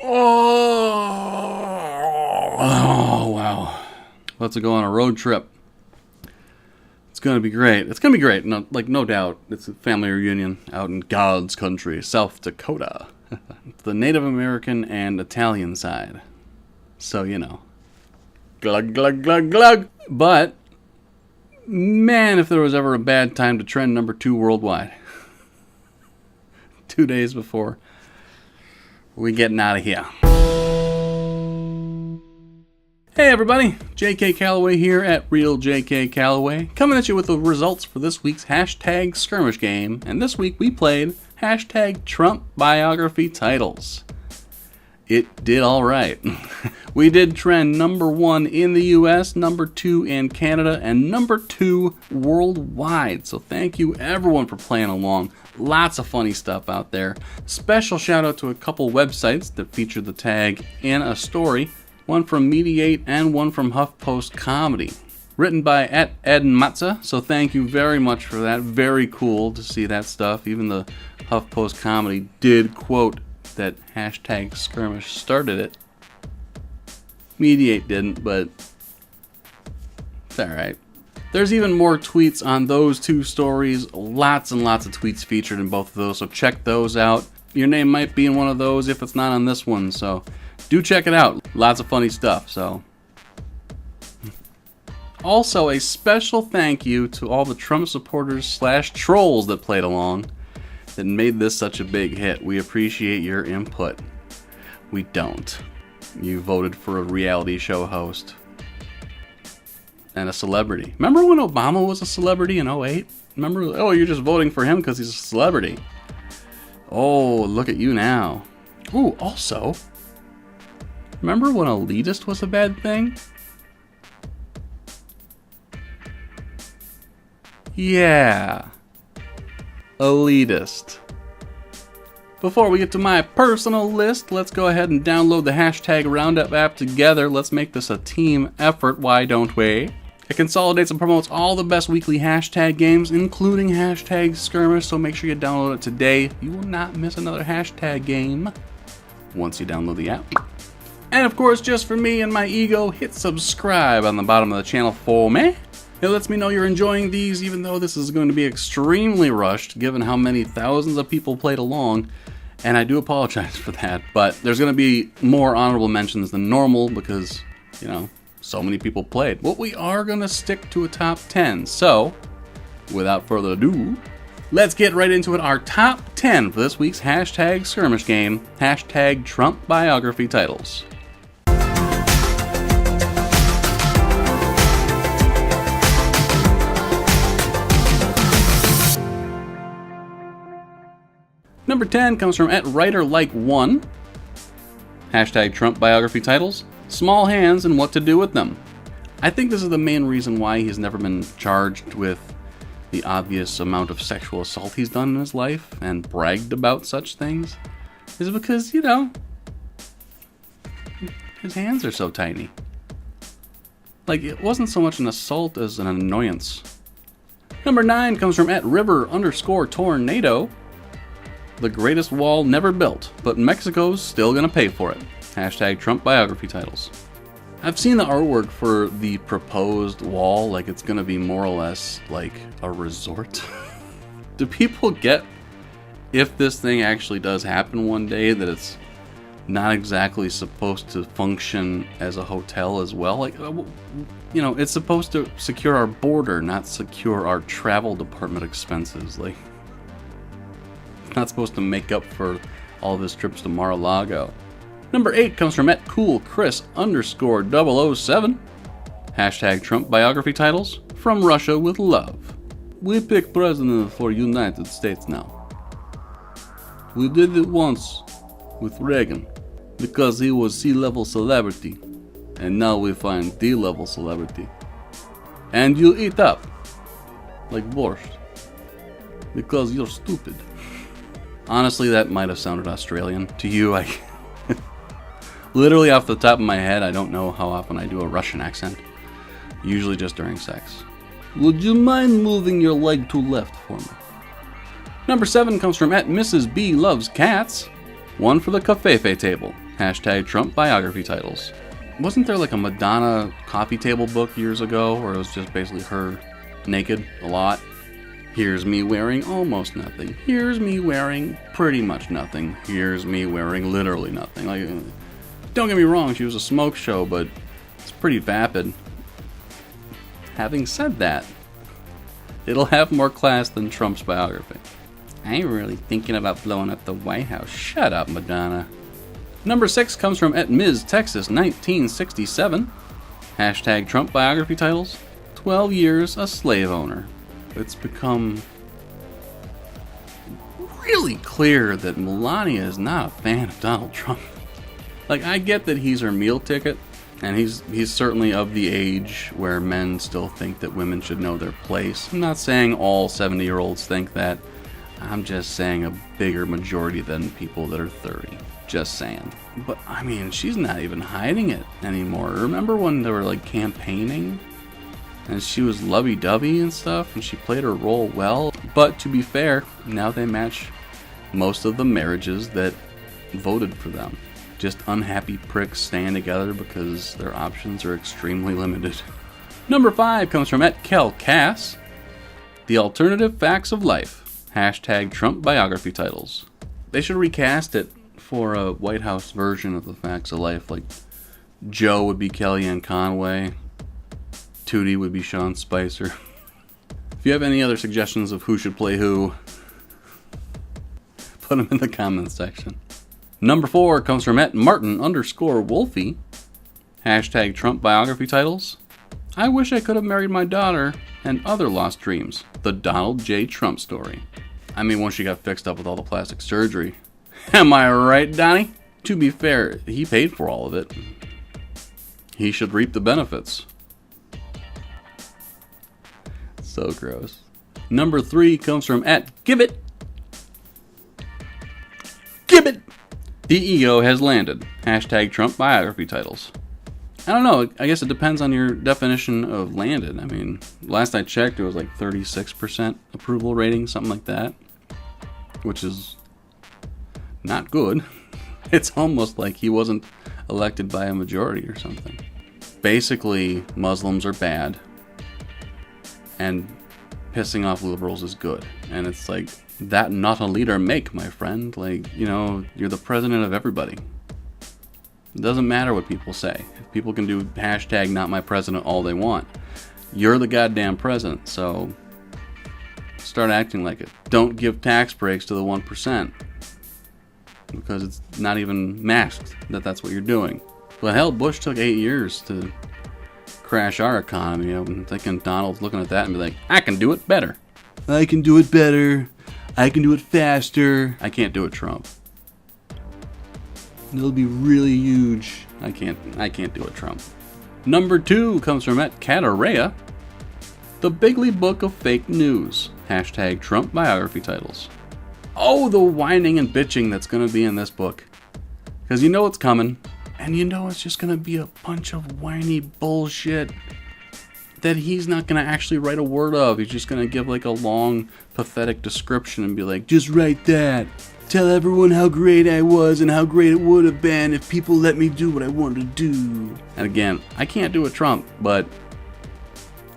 Oh, wow. Let's go on a road trip. It's going to be great. It's going to be great. No doubt. It's a family reunion out in God's country, South Dakota. The Native American and Italian side. So, glug, glug, glug, glug. But, man, if there was ever a bad time to trend number 2 worldwide. 2 days before we getting out of here. Hey everybody, JK Calloway here at Real JK Calloway, coming at you with the results for this week's hashtag skirmish game, and this week we played hashtag Trump biography titles. It did alright. We did trend number 1 in the US, number 2 in Canada, and number 2 worldwide. So thank you everyone for playing along. Lots of funny stuff out there. Special shout out to a couple websites that featured the tag in a story. One from Mediate and one from HuffPost Comedy. Written by Ed Matza, so thank you very much for that. Very cool to see that stuff. Even the HuffPost Comedy did quote that hashtag skirmish started it. Mediate didn't, but it's alright. There's even more tweets on those 2 stories. Lots and lots of tweets featured in both of those, so check those out. Your name might be in one of those if it's not on this one, so do check it out. Lots of funny stuff, so. Also, a special thank you to all the Trump supporters / trolls that played along that made this such a big hit. We appreciate your input. We don't. You voted for a reality show host. And a celebrity. Remember when Obama was a celebrity in 2008? Remember, oh, you're just voting for him because he's a celebrity. Oh, look at you now. Ooh, also, remember when elitist was a bad thing? Yeah. Elitist. Before we get to my personal list, let's go ahead and download the hashtag Roundup app together. Let's make this a team effort, why don't we? It consolidates and promotes all the best weekly hashtag games, including hashtag skirmish, so make sure you download it today. You will not miss another hashtag game once you download the app. And of course, just for me and my ego, hit subscribe on the bottom of the channel for me. It lets me know you're enjoying these, even though this is going to be extremely rushed, given how many thousands of people played along. And I do apologize for that, but there's going to be more honorable mentions than normal because, so many people played. But we are going to stick to a top 10. So, without further ado, let's get right into it. Our top 10 for this week's hashtag skirmish game, hashtag Trump biography titles. Number 10 comes from @WriterLike1. Hashtag Trump biography titles, small hands and what to do with them. I think this is the main reason why he's never been charged with the obvious amount of sexual assault he's done in his life and bragged about such things, is because, his hands are so tiny. Like, it wasn't so much an assault as an annoyance. Number 9 comes from @River_Tornado. The greatest wall never built, but Mexico's still gonna pay for it. Hashtag Trump biography titles. I've seen the artwork for the proposed wall, like it's gonna be more or less like a resort. Do people get, if this thing actually does happen one day, that it's not exactly supposed to function as a hotel as well? Like, it's supposed to secure our border, not secure our travel department expenses. Like, not supposed to make up for all of his trips to Mar-a-Lago. Number 8 comes from @CoolChris_007. Hashtag Trump biography titles, from Russia with love. We pick president for United States now. We did it once with Reagan because he was C-level celebrity, and now we find D-level celebrity. And you eat up like borscht because you're stupid. Honestly, that might have sounded Australian to you. Literally off the top of my head, I don't know how often I do a Russian accent. Usually just during sex. Would you mind moving your leg to left for me? Number 7 comes from @Mrs. B Loves Cats. One for the covfefe table. Hashtag Trump biography titles. Wasn't there like a Madonna coffee table book years ago where it was just basically her naked a lot? Here's me wearing almost nothing. Here's me wearing pretty much nothing. Here's me wearing literally nothing. Like, don't get me wrong, she was a smoke show, but it's pretty vapid. Having said that, it'll have more class than Trump's biography. I'm really thinking about blowing up the White House. Shut up, Madonna. Number 6 comes from @Ms. Texas 1967. Hashtag Trump biography titles. 12 years a slave owner. It's become really clear that Melania is not a fan of Donald Trump. Like, I get that he's her meal ticket, and he's certainly of the age where men still think that women should know their place. I'm not saying all 70-year-olds think that. I'm just saying a bigger majority than people that are 30. Just saying. But, I mean, she's not even hiding it anymore. Remember when they were, like, campaigning? And she was lovey-dovey and stuff, and she played her role well. But, to be fair, now they match most of the marriages that voted for them. Just unhappy pricks staying together because their options are extremely limited. Number 5 comes from @KelCass. The Alternative Facts of Life. Hashtag Trump biography titles. They should recast it for a White House version of the Facts of Life. Like, Joe would be Kellyanne Conway. Tootie would be Sean Spicer. If you have any other suggestions of who should play who, put them in the comments section. Number 4 comes from @Martin_Wolfie. Hashtag Trump biography titles. I wish I could have married my daughter and other lost dreams. The Donald J. Trump story. I mean, once she got fixed up with all the plastic surgery. Am I right, Donnie? To be fair, he paid for all of it. He should reap the benefits. So gross. Number 3 comes from @Gibbet. Gibbet! The ego has landed. Hashtag Trump biography titles. I don't know. I guess it depends on your definition of landed. I mean, last I checked, it was like 36% approval rating, something like that. Which is not good. It's almost like he wasn't elected by a majority or something. Basically, Muslims are bad. And pissing off liberals is good. And it's like, that not a leader make, my friend. Like, you know, you're the president of everybody. It doesn't matter what people say. If people can do hashtag not my president all they want, you're the goddamn president, so start acting like it. Don't give tax breaks to the 1%, because it's not even masked that that's what you're doing. But hell, Bush took 8 years to crash our economy. I'm thinking Donald's looking at that and be like, I can do it better. I can do it better. I can do it faster. I can't do it, Trump. It'll be really huge. I can't do it, Trump. Number 2 comes from @Catarea. The Bigly Book of Fake News. Hashtag Trump biography titles. Oh, the whining and bitching that's going to be in this book. Because you know it's coming. And you know it's just going to be a bunch of whiny bullshit that he's not going to actually write a word of. He's just going to give like a long, pathetic description and be like, just write that. Tell everyone how great I was and how great it would have been if people let me do what I wanted to do. And again, I can't do a Trump, but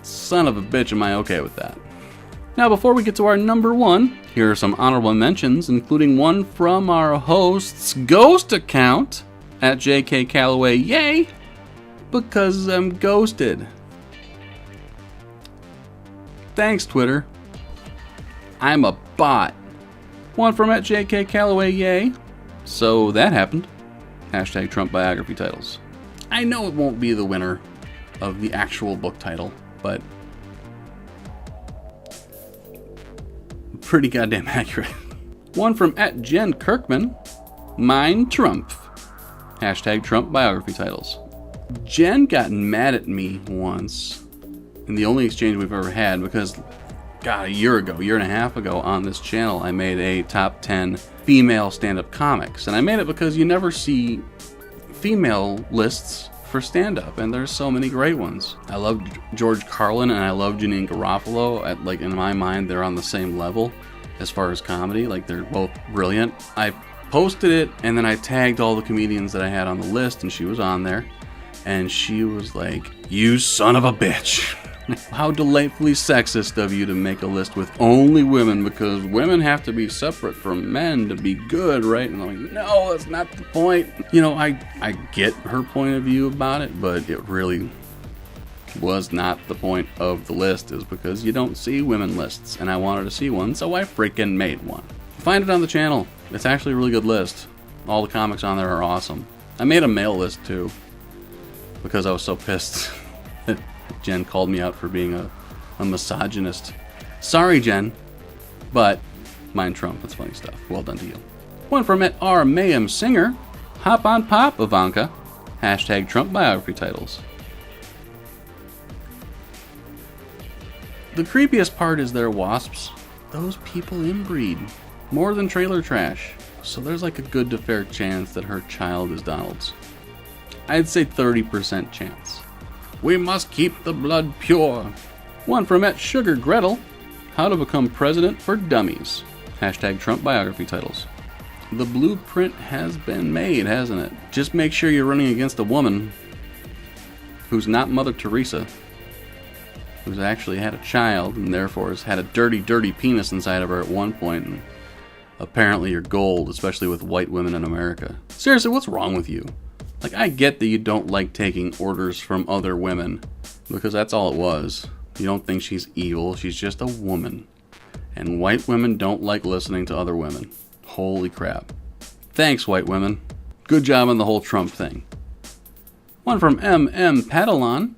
son of a bitch, am I okay with that. Now, before we get to our number 1, here are some honorable mentions, including one from our host's ghost account @JKCalloway. Yay! Because I'm ghosted. Thanks, Twitter. I'm a bot. One from @JKCalloway. Yay! So that happened. Hashtag Trump biography titles. I know it won't be the winner of the actual book title, but pretty goddamn accurate. One from @JenKirkman. Mine Trump. Hashtag Trump biography titles. Jen got mad at me once in the only exchange we've ever had because, God, a year and a half ago on this channel, I made a top 10 female stand-up comics. And I made it because you never see female lists for stand-up, and there's so many great ones. I love George Carlin and I love Janine Garofalo. Like, in my mind, they're on the same level as far as comedy. Like, they're both brilliant. I posted it, and then I tagged all the comedians that I had on the list, and she was on there. And she was like, "You son of a bitch. How delightfully sexist of you to make a list with only women, because women have to be separate from men to be good, right?" And I'm like, no, that's not the point. You know, I get her point of view about it, but it really was not the point of the list, is because you don't see women lists, and I wanted to see one, so I freaking made one. Find it on the channel. It's actually a really good list. All the comics on there are awesome. I made a male list too, because I was so pissed that Jen called me out for being a misogynist. Sorry, Jen, but mine Trump. That's funny stuff. Well done to you. One from R. Mayhem Singer. Hop on Pop, Ivanka. Hashtag Trump biography titles. The creepiest part is their wasps. Those people inbreed more than trailer trash. So there's like a good to fair chance that her child is Donald's. I'd say 30% chance. We must keep the blood pure. One from @Sugar Gretel. How to become president for dummies. Hashtag Trump biography titles. The blueprint has been made, hasn't it? Just make sure you're running against a woman who's not Mother Teresa, who's actually had a child and therefore has had a dirty, dirty penis inside of her at one point. And apparently you're gold, especially with white women in America. Seriously, what's wrong with you? Like, I get that you don't like taking orders from other women, because that's all it was. You don't think she's evil, she's just a woman. And white women don't like listening to other women. Holy crap. Thanks, white women. Good job on the whole Trump thing. One from Padalon.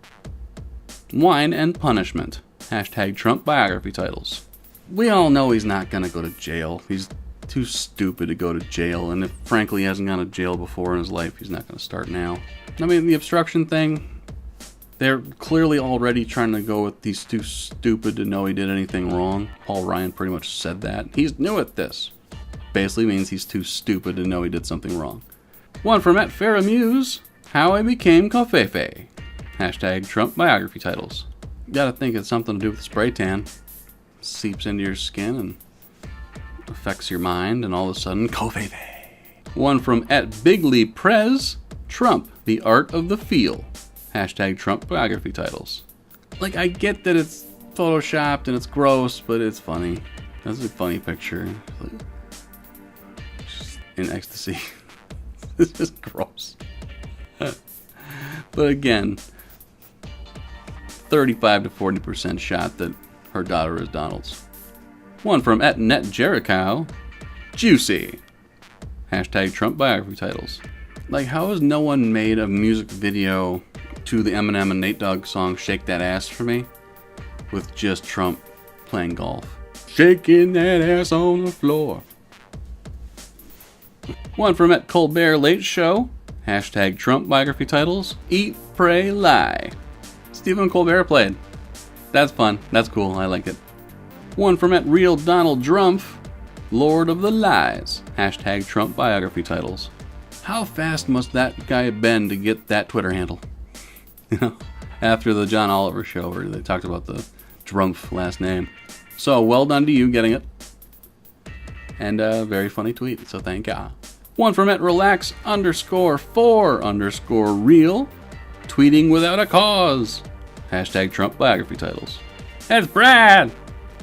Wine and punishment. Hashtag Trump biography titles. We all know he's not gonna go to jail. He's too stupid to go to jail, and if frankly he hasn't gone to jail before in his life, he's not going to start now. I mean, the obstruction thing, they're clearly already trying to go with he's too stupid to know he did anything wrong. Paul Ryan pretty much said that. He's new at this. Basically means he's too stupid to know he did something wrong. One from @Faramuse. How I became Covfefe. Hashtag Trump biography titles. Gotta think it's something to do with spray tan. Seeps into your skin and affects your mind, and all of a sudden, Covfefe. One from @BiglyPrez. Trump, the art of the feel. Hashtag Trump biography titles. Like, I get that it's photoshopped and it's gross, but it's funny. That's a funny picture. Like, just in ecstasy. It's just gross. But again, 35 to 40% shot that her daughter is Donald's. One from @NetJericho. Juicy. Hashtag Trump biography titles. Like, how has no one made a music video to the Eminem and Nate Dogg song Shake That Ass for Me with just Trump playing golf? Shaking that ass on the floor. One from @Colbert Late Show. Hashtag Trump biography titles. Eat, Pray, Lie. Stephen Colbert played. That's fun. That's cool. I like it. One from @Real Donald Drumpf. Lord of the Lies. Hashtag Trump biography titles. How fast must that guy have been to get that Twitter handle? You know, after the John Oliver show where they talked about the Drumpf last name. So well done to you getting it. And a very funny tweet, so thank ya. One from @relax_4_real. Tweeting without a cause. Hashtag Trump biography titles. That's Brad!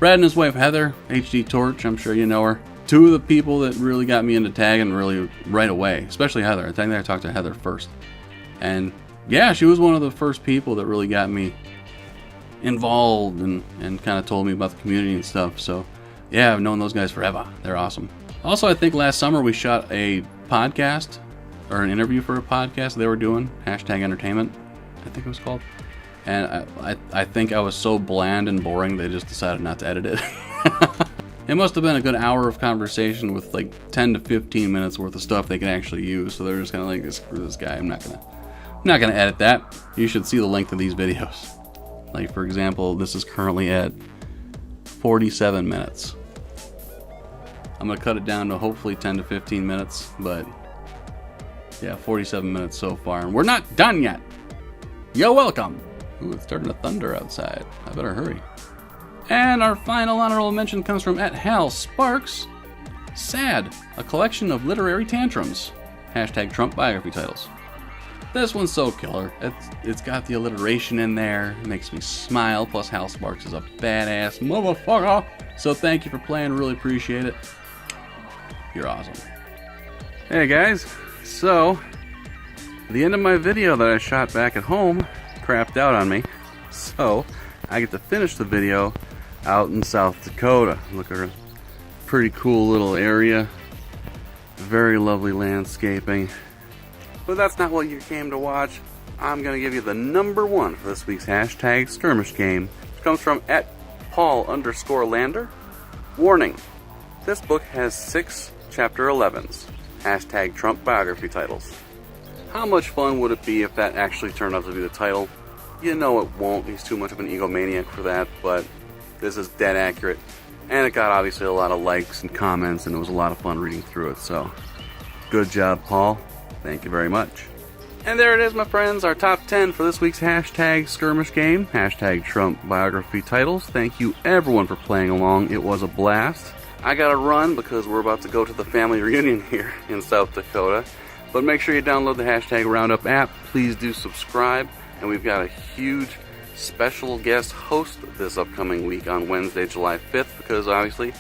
Brad and his wife Heather, HD Torch, I'm sure you know her. Two of the people that really got me into tagging really right away, especially Heather. I think I talked to Heather first. And yeah, she was one of the first people that really got me involved and kind of told me about the community and stuff. So yeah, I've known those guys forever. They're awesome. Also, I think last summer we shot a podcast, or an interview for a podcast they were doing, hashtag entertainment, I think it was called. And I think I was so bland and boring they just decided not to edit it. It must have been a good hour of conversation with like 10 to 15 minutes worth of stuff they can actually use. So they're just kind of like, screw this guy, I'm not gonna edit that. You should see the length of these videos. Like, for example, this is currently at 47 minutes. I'm gonna cut it down to hopefully 10 to 15 minutes, but yeah, 47 minutes so far, and we're not done yet. You're welcome. Ooh, it's starting to thunder outside. I better hurry. And our final honorable mention comes from @HalSparks. Sad, a collection of literary tantrums. Hashtag Trump biography titles. This one's so killer. It's got the alliteration in there. It makes me smile. Plus, Hal Sparks is a badass motherfucker. So thank you for playing. Really appreciate it. You're awesome. Hey guys. So, the end of my video that I shot back at home crapped out on me. So, I get to finish the video out in South Dakota. Look at her. Pretty cool little area. Very lovely landscaping. But that's not what you came to watch. I'm going to give you the number one for this week's hashtag skirmish game. It comes from @Paul_Lander. Warning. This book has 6 Chapter 11s. Hashtag Trump biography titles. How much fun would it be if that actually turned out to be the title? You know it won't. He's too much of an egomaniac for that, but this is dead accurate. And it got obviously a lot of likes and comments, and it was a lot of fun reading through it, so good job, Paul. Thank you very much. And there it is, my friends, our top 10 for this week's hashtag skirmish game, hashtag Trump biography titles. Thank you everyone for playing along. It was a blast. I gotta run because we're about to go to the family reunion here in South Dakota. But make sure you download the hashtag Roundup app. Please do subscribe. And we've got a huge special guest host this upcoming week on Wednesday, July 5th, because obviously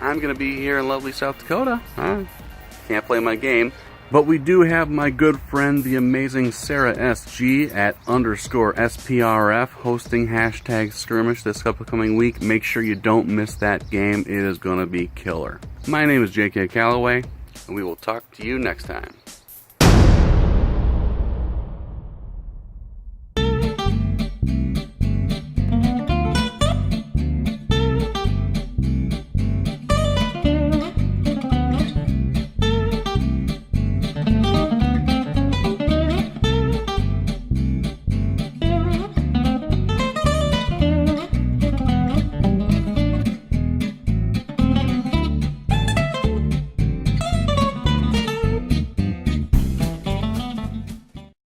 I'm going to be here in lovely South Dakota. Can't play my game. But we do have my good friend, the amazing Sarah SG @_SPRF hosting hashtag skirmish this upcoming week. Make sure you don't miss that game. It is going to be killer. My name is JK Calloway, and we will talk to you next time.